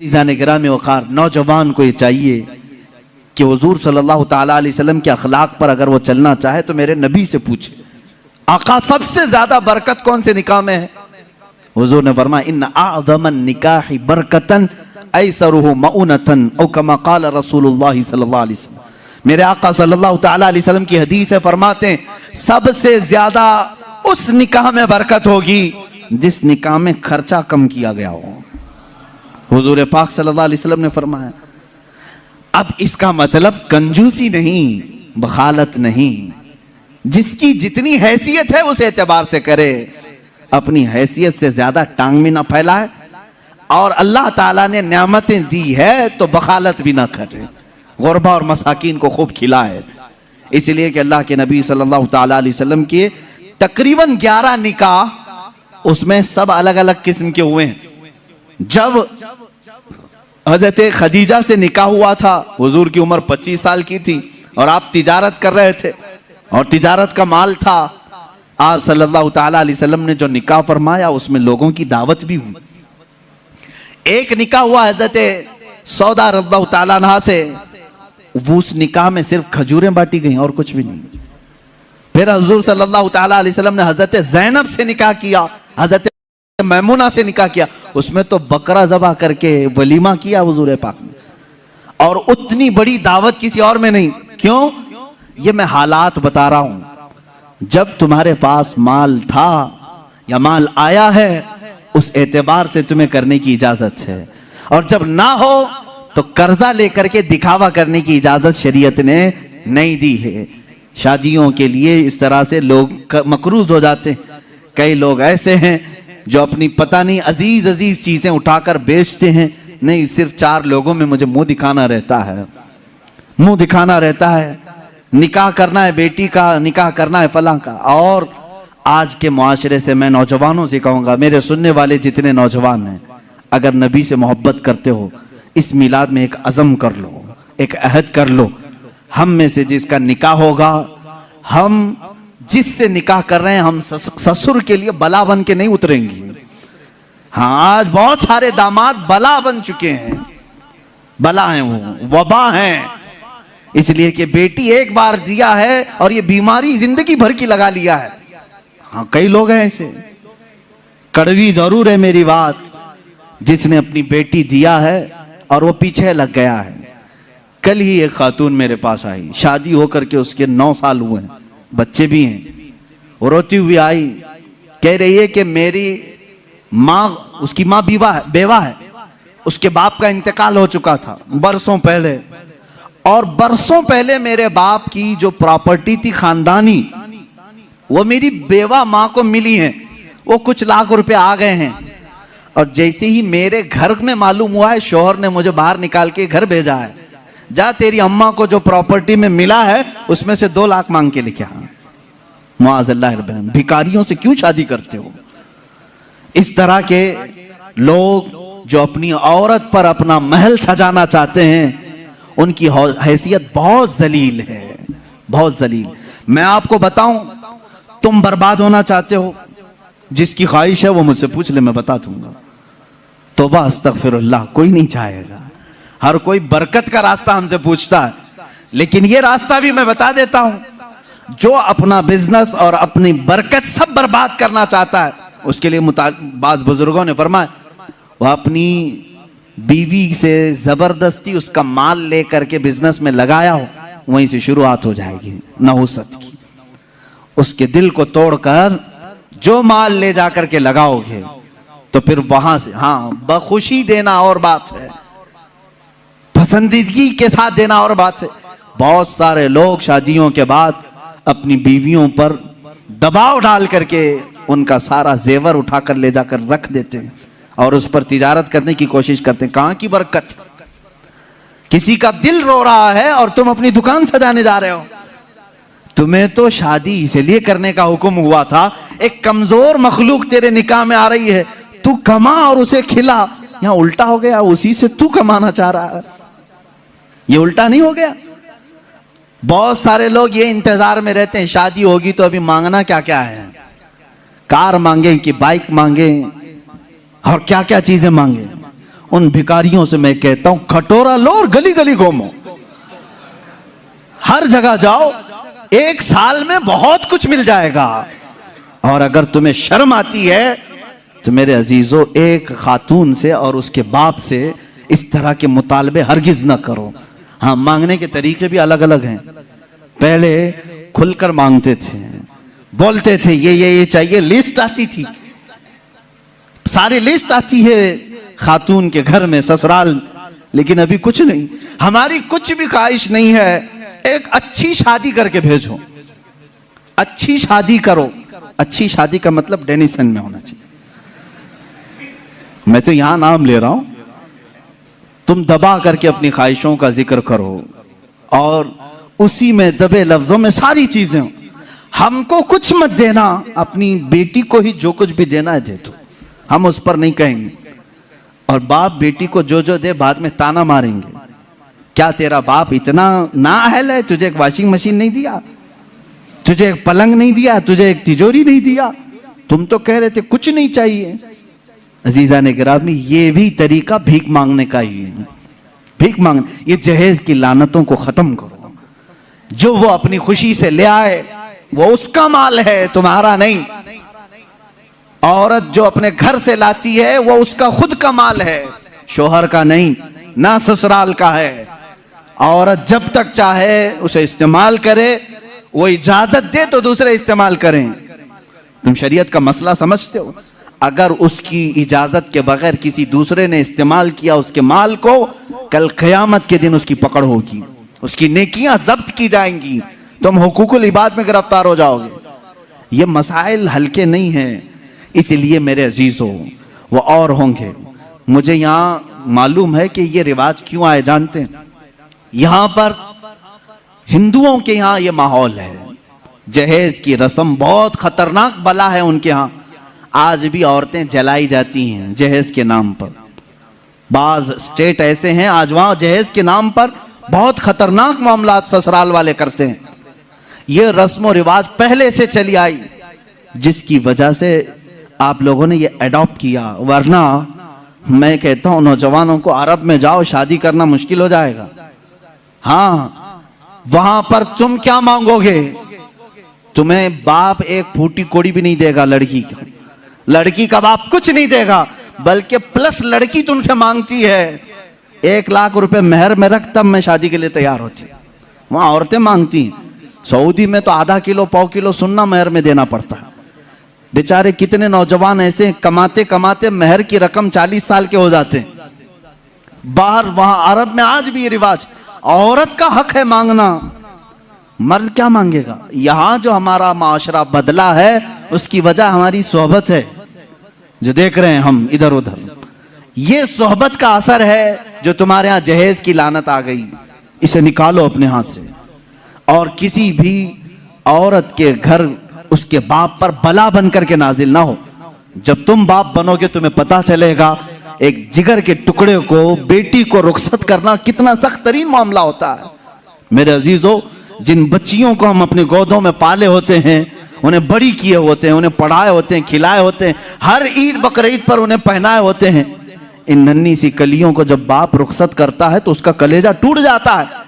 गिरामी वक़ार नौजवान को ये चाहिए कि हुजूर सल्लल्लाहु ताला अलैहि वसल्लम के अखलाक पर अगर वो चलना चाहे तो मेरे नबी से पूछे, आका सबसे ज्यादा बरकत कौन से निकाह में है? हुजूर ने फरमाया इन्न अअज़मन निकाहि बरकतन ऐसरुहु मऊनतन औ कमा क़ाल रसूलुल्लाह सल्लल्लाहु अलैहि वसल्लम। मेरे आका सल्लल्लाहु ताला अलैहि वसल्लम की हदीस है, फरमाते हैं सबसे ज्यादा उस निकाह में बरकत होगी जिस निकाह में खर्चा कम किया गया हो। हुजूर पाक सल्लल्लाहु अलैहि वसल्लम ने फरमाया। अब इसका मतलब कंजूसी नहीं, बखालत नहीं, जिसकी जितनी हैसियत है उस एतबार से करे, अपनी हैसियत से ज्यादा टांग में ना फैलाए, और अल्लाह ताला ने नेमतें दी है तो बखालत भी ना करे, गुरबा और मसाकीन को खूब खिलाए। इसलिए कि अल्लाह के नबी सल्लल्लाहु ताला अलैहि वसल्लम के तकरीबन 11 निकाह, उसमें सब अलग अलग किस्म के हुए हैं। जब हजरत खदीजा से निकाह हुआ था, हुजूर की उम्र 25 साल की थी और आप तिजारत कर रहे थे और तिजारत का माल था। आप सल्लल्लाहु ताला अलैहि वसल्लम ने जो निकाह फरमाया उसमें लोगों की दावत भी हुई। एक निकाह हुआ हजरत सौदा रज़ियल्लाहु ताला अन्हा से, वो उस निकाह में सिर्फ खजूरें बांटी गई और कुछ भी नहीं। फिर हुजूर सल्लल्लाहु ताला अलैहि वसल्लम ने हजरत ज़ैनब से निकाह किया, हजरत मैमुना से निकाह किया, उसमें तो बकरा ज़बह करके वलीमा किया हुजूर पाक ने, और उतनी बड़ी दावत किसी और में नहीं। क्यों? ये मैं हालात बता रहा हूं। जब तुम्हारे पास माल था या माल आया है उस एतबार से तुम्हें करने की इजाजत है, और जब ना हो तो कर्जा लेकर के दिखावा करने की इजाजत शरीयत ने नहीं दी है। शादियों के लिए इस तरह से लोग मकरूज हो जाते हैं। कई लोग ऐसे हैं जो अपनी पता नहीं अजीज अजीज चीजें उठाकर बेचते हैं, नहीं सिर्फ 4 लोगों में मुझे मुंह दिखाना रहता है, मुंह दिखाना रहता है, निकाह करना है बेटी का, निकाह करना है फलां का। और आज के मुआशरे से मैं नौजवानों से कहूंगा, मेरे सुनने वाले जितने नौजवान हैं, अगर नबी से मोहब्बत करते हो इस मिलाद में एक अज़म कर लो, एक अहद कर लो, हम में से जिसका निकाह होगा, हम जिससे निकाह कर रहे हैं, हम ससुर के लिए बला बन के नहीं उतरेंगे। हाँ, आज बहुत सारे दामाद बला बन चुके हैं, बला हैं, वो वबा हैं, इसलिए कि बेटी एक बार दिया है और ये बीमारी जिंदगी भर की लगा लिया है। हाँ, कई लोग हैं ऐसे। कड़वी जरूर है मेरी बात, जिसने अपनी बेटी दिया है और वो पीछे लग गया है। कल ही एक खातून मेरे पास आई, शादी होकर के उसके 9 साल हुए हैं, बच्चे भी हैं। वो रोती हुई आई, कह रही है कि मेरी माँ, उसकी माँ बेवा है, उसके बाप का इंतकाल हो चुका था बरसों पहले, और बरसों पहले मेरे बाप की जो प्रॉपर्टी थी खानदानी, वो मेरी बेवा माँ को मिली है, वो कुछ लाख रुपए आ गए हैं। और जैसे ही मेरे घर में मालूम हुआ है, शौहर ने मुझे बाहर निकाल के घर भेजा है, जा तेरी अम्मा को जो प्रॉपर्टी में मिला है उसमें से 2 लाख मांग के लेके आ। मुआज़ल्लाह, भिखारियों से क्यों शादी करते हो? इस तरह के लोग जो अपनी औरत पर अपना महल सजाना चाहते हैं, उनकी हैसियत बहुत जलील है, बहुत जलील। मैं आपको बताऊं, तुम बर्बाद होना चाहते हो, जिसकी ख्वाहिश है वो मुझसे पूछ ले, मैं बता दूंगा। तौबा अस्तगफिरुल्लाह, कोई नहीं चाहेगा। हर कोई बरकत का रास्ता हमसे पूछता है, लेकिन ये रास्ता भी मैं बता देता हूं। जो अपना बिजनेस और अपनी बरकत सब बर्बाद करना चाहता है, उसके लिए बाज़ बुजुर्गों ने फरमाया, वह अपनी बीवी से जबरदस्ती उसका माल लेकर के बिजनेस में लगाया हो, वहीं से शुरुआत हो जाएगी नहुसत की। उसके दिल को तोड़कर जो माल ले जाकर के लगाओगे तो फिर वहां से, हाँ, बखुशी देना और बात है, पसंदीदगी के साथ देना और बात है। बहुत सारे लोग शादियों के बाद अपनी बीवियों पर दबाव डाल करके उनका सारा जेवर उठाकर ले जाकर रख देते हैं और उस पर तिजारत करने की कोशिश करते हैं। कहां की बरकत? किसी का दिल रो रहा है और तुम अपनी दुकान सजाने जा रहे हो। तुम्हें तो शादी इसलिए करने का हुक्म हुआ था, एक कमजोर मखलूक तेरे निकाह में आ रही है, तू कमा और उसे खिला। यहां उल्टा हो गया, उसी से तू कमाना चाह रहा है। ये उल्टा नहीं हो गया? बहुत सारे लोग ये इंतजार में रहते हैं, शादी होगी तो अभी मांगना क्या क्या है, कार मांगे कि बाइक मांगे और क्या क्या चीजें मांगे। उन भिखारियों से मैं कहता हूं कटोरा लो और गली गली घूमो, हर जगह जाओ, 1 साल में बहुत कुछ मिल जाएगा। और अगर तुम्हें शर्म आती है तो मेरे अजीजों, एक खातून से और उसके बाप से इस तरह के मुतालबे हरगिज ना करो। हाँ, मांगने के तरीके भी अलग अलग हैं। पहले खुलकर मांगते थे, बोलते थे ये चाहिए, लिस्ट आती थी, सारी लिस्ट आती है खातून के घर में, ससुराल। लेकिन अभी कुछ नहीं, हमारी कुछ भी ख्वाहिश नहीं है, एक अच्छी शादी करके भेजो, अच्छी शादी करो। अच्छी शादी का मतलब डेनिसन में होना चाहिए। मैं तो यहां नाम ले रहा हूं, तुम दबा करके अपनी ख्वाहिशों का जिक्र करो और उसी में दबे लफ्जों में सारी चीजें। हमको कुछ मत देना, अपनी बेटी को ही जो कुछ भी देना है दे दो, हम उस पर नहीं कहेंगे। और बाप बेटी को जो जो दे बाद में ताना मारेंगे, क्या तेरा बाप इतना नाअहल है, तुझे एक वॉशिंग मशीन नहीं दिया, तुझे एक पलंग नहीं दिया, तुझे एक तिजोरी नहीं दिया, तुम तो कह रहे थे कुछ नहीं चाहिए। अजीजा ने गिरामी, ये भी तरीका भीख मांगने का ही है। भीख मांगने, ये जहेज की लानतों को खत्म करो। जो वो अपनी खुशी से ले आए वो उसका माल है, तुम्हारा नहीं। औरत जो अपने घर से लाती है वो उसका खुद का माल है, शोहर का नहीं, ना ससुराल का है। औरत जब तक चाहे उसे इस्तेमाल करे, वो इजाजत दे तो दूसरे इस्तेमाल करें। तुम शरीयत का मसला समझते हो? अगर उसकी इजाजत के बगैर किसी दूसरे ने इस्तेमाल किया उसके माल को, कल क़यामत के दिन उसकी पकड़ होगी, उसकी नेकियां जब्त की जाएंगी, तुम हुकूकुल इबाद में गिरफ्तार हो जाओगे। ये मसाइल हल्के नहीं हैं। इसलिए मेरे अजीजों, वो और होंगे। मुझे यहाँ मालूम है कि ये रिवाज क्यों आए जानते हैं? यहाँ पर हिंदुओं के यहाँ ये माहौल है, जहेज की रस्म बहुत खतरनाक बला है उनके यहाँ। आज भी औरतें जलाई जाती हैं जहेज के नाम पर। बाज स्टेट ऐसे हैं आज वहां जहेज के नाम पर बहुत खतरनाक मामलात ससुराल वाले करते हैं। ये रस्म और रिवाज पहले से चली आई, जिसकी वजह से आप लोगों ने ये अडॉप्ट किया। वरना मैं कहता हूं नौजवानों को, अरब में जाओ, शादी करना मुश्किल हो जाएगा। हाँ, वहां पर तुम क्या मांगोगे? तुम्हें बाप एक फूटी कोड़ी भी नहीं देगा लड़की को, लड़की का बाप कुछ नहीं देगा, बल्कि प्लस लड़की तुमसे मांगती है 1 लाख रुपए मेहर में रख, तब मैं शादी के लिए तैयार होती। वहां औरतें मांगती हैं। सऊदी में तो आधा किलो पाव किलो सुन्ना मेहर में देना पड़ता है। बेचारे कितने नौजवान ऐसे कमाते कमाते मेहर की रकम 40 साल के हो जाते हैं। बाहर वहां अरब में आज भी ये रिवाज, औरत का हक है मांगना, मर्द क्या मांगेगा? यहां जो हमारा माशरा बदला है उसकी वजह हमारी सोहबत है, जो देख रहे हैं हम इधर उधर। ये सोहबत का असर है जो तुम्हारे यहां जहेज की लानत आ गई। इसे निकालो अपने हाथ से। और किसी भी औरत के घर उसके बाप पर बला बन करके नाजिल ना हो। जब तुम बाप बनोगे तुम्हें पता चलेगा एक जिगर के टुकड़े को, बेटी को रुखसत करना कितना सख्त तरीन मामला होता है। मेरे अजीजों, जिन बच्चियों को हम अपने गोदों में पाले होते हैं, उन्हें बड़ी किए होते हैं, उन्हें पढ़ाए होते हैं, खिलाए होते हैं, हर ईद बकरीद पर उन्हें पहनाए होते हैं, इन नन्ही सी कलियों को जब बाप रुखसत करता है तो उसका कलेजा टूट जाता है।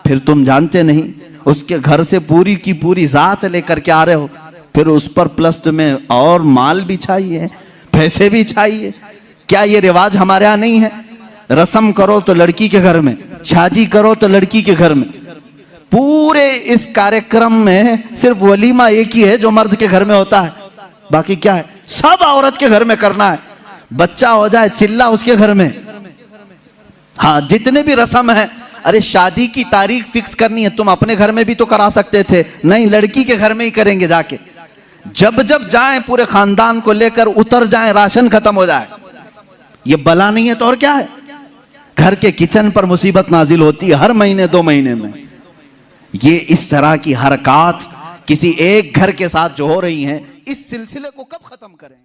फिर तुम जानते नहीं, उसके घर से पूरी की पूरी जात लेकर के आ रहे हो, फिर उस पर प्लस तुम्हें और माल भी चाहिए, पैसे भी चाहिए। क्या ये रिवाज हमारे यहाँ नहीं है? रस्म करो तो लड़की के घर में, शादी करो तो लड़की के घर में। पूरे इस कार्यक्रम में सिर्फ वलीमा एक ही है जो मर्द के घर में होता है, बाकी क्या है? सब औरत के घर में करना है। बच्चा हो जाए चिल्ला उसके घर में। हाँ, जितने भी रस्म है, अरे शादी की तारीख फिक्स करनी है, तुम अपने घर में भी तो करा सकते थे, नहीं लड़की के घर में ही करेंगे जाके। जब जब जाएं पूरे खानदान को लेकर उतर जाएं, राशन खत्म हो जाए। ये बला नहीं है तो और क्या है? घर के किचन पर मुसीबत नाजिल होती है हर महीने 2 महीने में। ये इस तरह की हरकत किसी एक घर के साथ जो हो रही हैं, इस सिलसिले को कब खत्म करें?